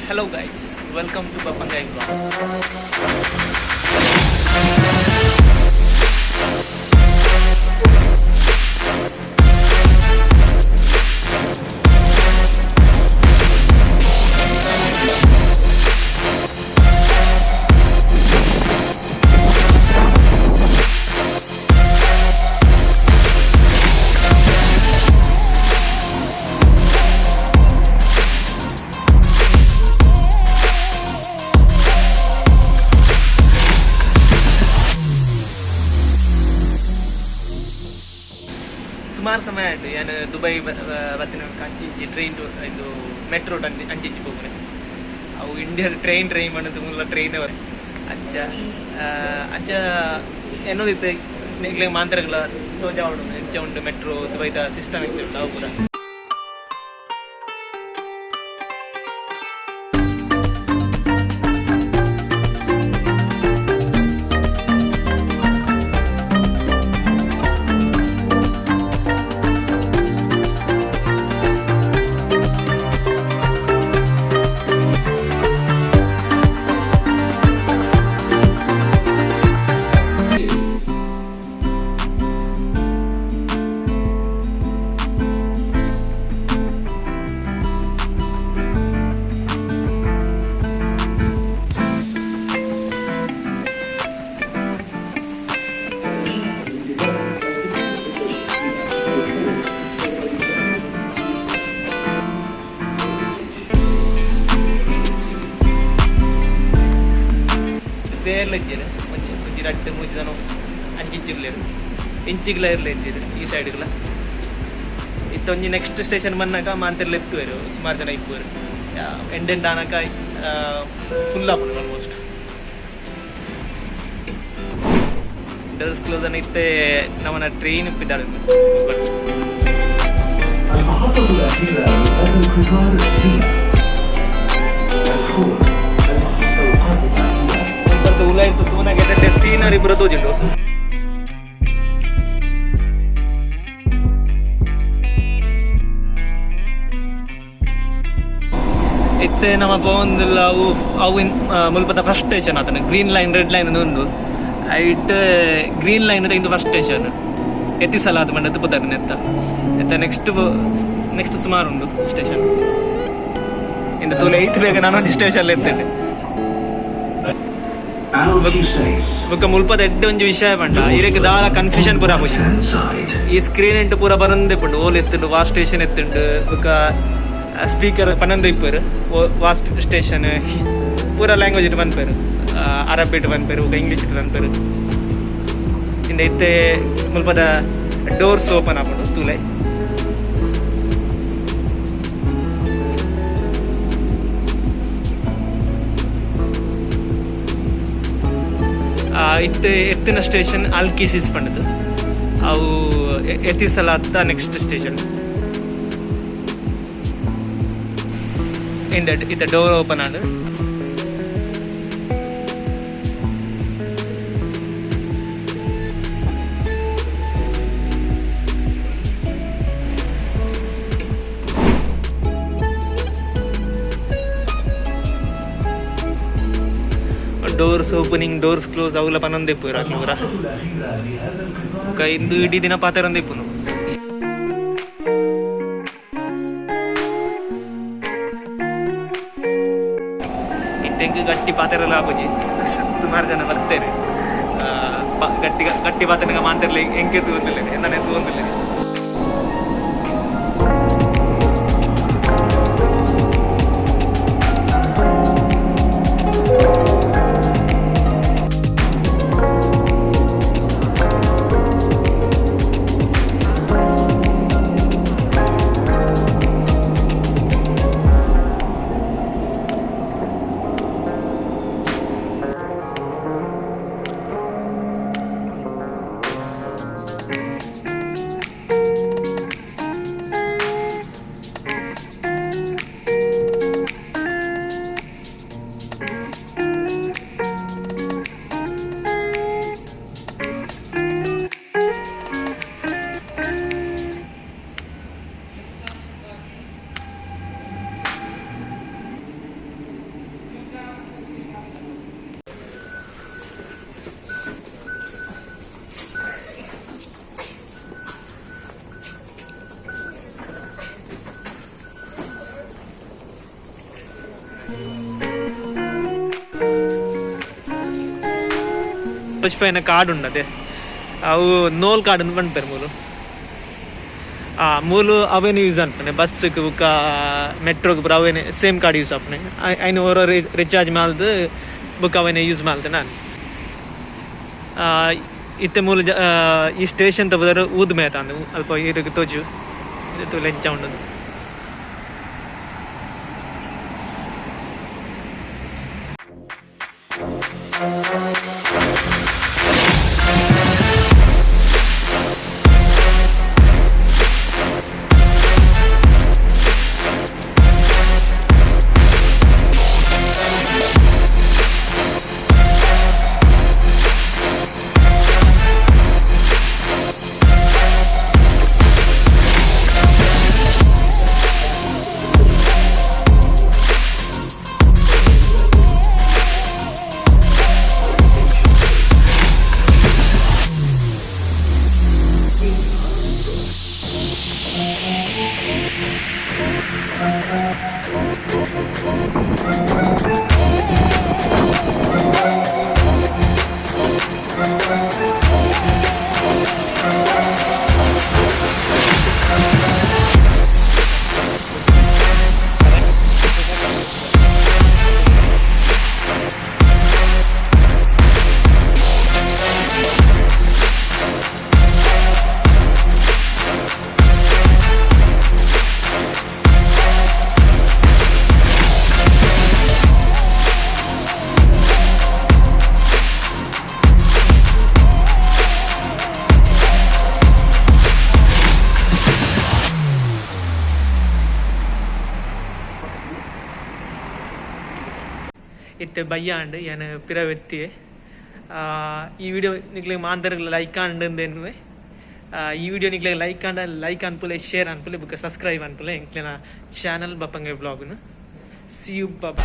Hello guys, welcome to Papangai Vlog. ಸುಮಾರು ಸಮಯ ಆಯಿತು ನಾನು ದುಬೈ ಬತ್ತಿನ ಅಂಚಿಂಚಿ ಟ್ರೈನ್ ಇದು ಮೆಟ್ರೋ ಅಂಚಿಂಚಿ ಹೋಗ್ರೆ ಅವು ಇಂಡಿಯಾ ಟ್ರೈನ್ ಮಾಡೋದು ಮುಲ್ಲ ಟ್ರೈನ್ ಅಚ್ಚ ಅಚ್ಚ ಎನ್ನೋದಿತ್ತು ಈಗಲೇ ಮಾಂತ್ರಗಳ ತೋಜ ಹೆಚ್ಚ ಉಂಟು ಮೆಟ್ರೋ ದುಬೈದ ಸಿಸ್ಟಮ್ ಇತ್ತು ಅವು ಕೂಡ ಇರ್ಲಿದ್ದೀರಿ ಒಂಜಿ ರಟ್ಟು ಮೂಜಿ ಜನ ಅಂಚಿಂಚಿಗ್ಲೇರು ಇಂಚಿಗ್ಲೇರ್ಲ ಇದ್ದೀರಿ ಈ ಸೈಡ್ಗಳ ಇತ್ತೊಂಜಿ ನೆಕ್ಸ್ಟ್ ಸ್ಟೇಷನ್ ಬನ್ನಾಕ ಮಾಂತೆರ್ಲ ಎತ್ತುವರು ಸುಮಾರು ಜನ ಇಪ್ಪುವರು ಎಂಡೆಂಡ್ ಆನಕ ಫುಲ್ ಆಪುಂಡು ಆಲ್ಮೋಸ್ಟ್ ಡೋರ್ಸ್ ಕ್ಲೋಸ್ ಅನ್ನ ಇತ್ತೆ ನಮ್ಮನ್ನ ಟ್ರೈನ್ ಇಪ್ಪಿದ್ದಾಳೆ ಉಲಾಯಿತು ತೂನಾಗೆ ಸೀನರಿ ಬುರ ತೋಜಿಂಡು ಇತ್ತೆ ನಮ್ಮ ಪೋಂದಿಲ್ಲ ಅವು ಮುಲ್ಪದ ಫಸ್ಟ್ ಸ್ಟೇಷನ್ ಆತನ ಗ್ರೀನ್ ಲೈನ್ ರೆಡ್ ಲೈನ್ ಒಂದು ಐಟ್ ಗ್ರೀನ್ ಲೈನ್ ಇದು ಫಸ್ಟ್ ಸ್ಟೇಷನ್ ಎತ್ತಿಸಲ ಅದು ಮಂಡದ್ದು ಪುತ್ತದ ಎತ್ತ ನೆಕ್ಸ್ಟ್ ಸುಮಾರು ಉಂಡು ಸ್ಟೇಷನ್ ಇಂದ ತೂಲೆ ಐತ್ ಬೇಗ ನಾನೊಂದು ಸ್ಟೇಷನ್ ಎತ್ತೇನೆ ಬೊಕ್ಕ ಮುಲ್ಪದ ಎಡ್ಡೆ ಒಂಜಿ ವಿಷಯ ಪಂಡ ಇರಕ್ಕೆ ದಾಲ ಕನ್ಫ್ಯೂಷನ್ ಪೂರ ಆಪುಜಿ ಈ ಸ್ಕ್ರೀನ್ ಎಂಟು ಪೂರ ಬರಂದೆ ಪುಂಡು ಓಲ್ ಎತ್ತುಂಡು ವಾ ಸ್ಟೇಷನ್ ಎತ್ತುಂಡು ಬೊಕ್ಕ ಸ್ಪೀಕರ್ ಪನ್ನೊಂದು ಇಪ್ಪರು ವಾ ಸ್ಟೇಷನ್ ಪೂರ ಲ್ಯಾಂಗ್ವೇಜ್ ಇಟ್ಟು ಬಂದ್ಪೇರು ಅರಬ್ ಇಟ್ಟು ಬಂದ್ಪೇರು ಬೊಕ್ಕ ಇಂಗ್ಲೀಷ್ ಇಟ್ಟು ಬಂದ್ಪೇರು ಇಂದ ಇತ್ತೆ ಮುಲ್ಪದ ಡೋರ್ಸ್ ಓಪನ್ ಆಪುಂಡು ತೂಲೆ ಇತ್ತೆ ಎತ್ತಿನ ಸ್ಟೇಷನ್ ಅಲ್ಕಿಸಿಸ್ ಪಂಡದು ಅವು ಎತ್ತಿಸಲ ಅತ್ತ ನೆಕ್ಸ್ಟ್ ಸ್ಟೇಷನ್ ಇತ್ತ ಡೋರ್ ಓಪನ್ ಆಡು ಡೋರ್ಸ್ ಓಪನಿಂಗ್ ಡೋರ್ಸ್ ಕ್ಲೋಸ್ ಅವುಲ ಪನ್ನೊಂದು ಇಪ್ಪುರ ಪೂರ ಇಂದು ಇಡೀ ದಿನ ಪಾತೆರೊಂದು ಇಪ್ಪುನು ಇತ್ತೆಂಗ್ ಗಟ್ಟಿ ಪಾತೆರಲ್ಲ ಆಪುಜಿ ಸುಮಾರು ಜನ ಬರ್ತೇನೆ ಗಟ್ಟಿ ಪಾತೆರಗ ಮಾಂತೆರ್ಲಿ ಎಂಕೆ ತೂಂದಿಲ್ಲ ಎಂದನೆ ತೂಂದಿಲ್ಲ వచ్చిపోయిన కార్డు ఉన్నది ಅವು ನೋಲ್ ಕಾರ್ಡ್ ಅಂತ ಪಂಡ್ಪೇರು ಮೂಲು ಮೂಲು ಅವೇನು ಯೂಸ್ ಅನ್ಪನೆ ಬಸ್ಸಿಗೆ ಬುಕ್ಕ ಮೆಟ್ರೋಗೆ ಪೂರ ಅವೇನೆ ಸೇಮ್ ಕಾರ್ಡ್ ಯೂಸ್ ಆಪನೆ ಐನು ಓರೋ ರಿಚಾರ್ಜ್ ಮಾಲ್ದು ಬುಕ್ ಅವೇನೆ ಯೂಸ್ ಮಾಲ್ತೆ ನಾನು ಇತ್ತೆ ಮೂಲು ಈ ಸ್ಟೇಷನ್ ತಪ್ಪದಾರು ಊದ್ ಮೇತಾಂದು ಅಲ್ಪ ಇರಿಗೆ ತೋಜು ಇದು ಲೆಂಚ ಉಂಡದು ಇತ್ತೆ ಬಯ್ಯ ಅಂಡ್ ಏನು ಪಿರ ವ್ಯಕ್ತಿ ಈ ವಿಡಿಯೋ ನಿಕ್ಲೆ ಮಾಂತರ್ಗೆ ಲೈಕ್ ಅಂದೇನು ಈ ವಿಡಿಯೋ ನಿಕ್ಲೆ ಲೈಕ್ ಅನ್ಪುಲೆ ಶೇರ್ ಅನ್ಪುಲೆ ಬುಕ್ಕ ಸಬ್ಸ್ಕ್ರೈಬ್ ಅನ್ಪುಲೆ ಇಂಕ್ಲೆನ ಚಾನಲ್ ಬಪ್ಪಂಗೆ ಬ್ಲಾಗ್ನು ಸಿ ಯು ಬಾಬಾ